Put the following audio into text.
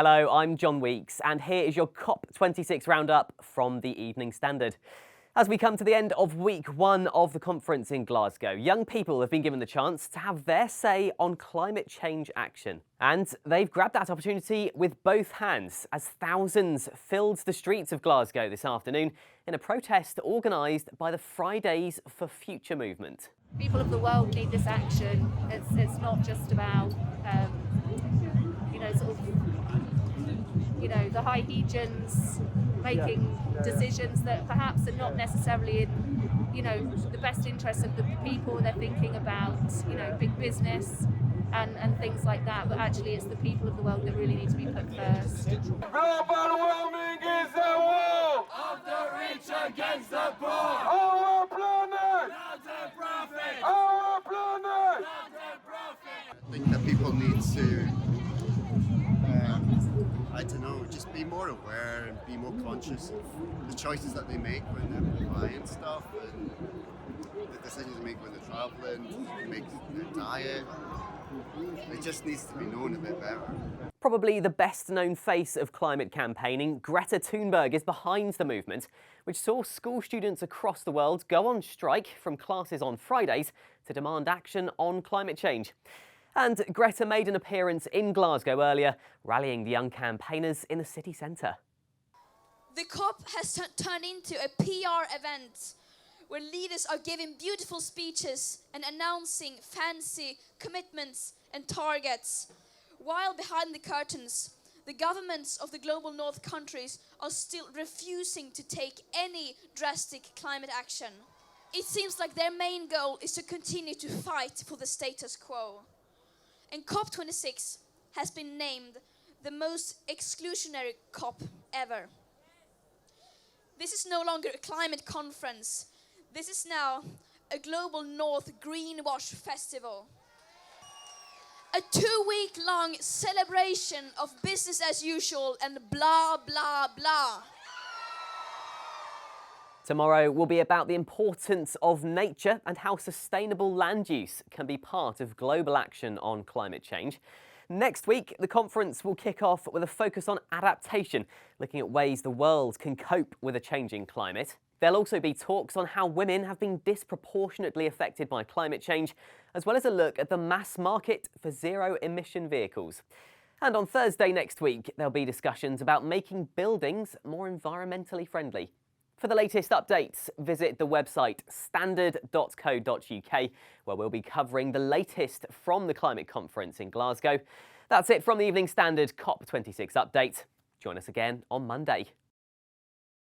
Hello, I'm John Weeks, and here is your COP26 roundup from the Evening Standard. As we come to the end of week one of the conference in Glasgow, young people have been given the chance to have their say on climate change action. And they've grabbed that opportunity with both hands as thousands filled the streets of Glasgow this afternoon in a protest organised by the Fridays for Future movement. People of the world need this action. It's not just about, the high hegians making decisions that perhaps are not necessarily in, the best interests of the people. They're thinking about, big business and things like that. But actually, it's the people of the world that really need to be put first. Global warming is a war of the rich against the poor. Our planet, not a profit. Our planet, not a profit. I think that people need to, just be more aware and be more conscious of the choices that they make when they're buying stuff and the decisions they make when they're travelling, make their diet. It just needs to be known a bit better. Probably the best-known face of climate campaigning, Greta Thunberg is behind the movement, which saw school students across the world go on strike from classes on Fridays to demand action on climate change. And Greta made an appearance in Glasgow earlier, rallying the young campaigners in the city centre. The COP has turned into a PR event where leaders are giving beautiful speeches and announcing fancy commitments and targets, while behind the curtains, the governments of the global north countries are still refusing to take any drastic climate action. It seems like their main goal is to continue to fight for the status quo. And COP26 has been named the most exclusionary COP ever. This is no longer a climate conference. This is now a global North greenwash festival. A 2-week-long celebration of business as usual and blah, blah, blah. Tomorrow will be about the importance of nature and how sustainable land use can be part of global action on climate change. Next week, the conference will kick off with a focus on adaptation, looking at ways the world can cope with a changing climate. There'll also be talks on how women have been disproportionately affected by climate change, as well as a look at the mass market for zero-emission vehicles. And on Thursday next week, there'll be discussions about making buildings more environmentally friendly. For the latest updates, visit the website standard.co.uk, where we'll be covering the latest from the climate conference in Glasgow. That's it from the Evening Standard COP26 update. Join us again on Monday.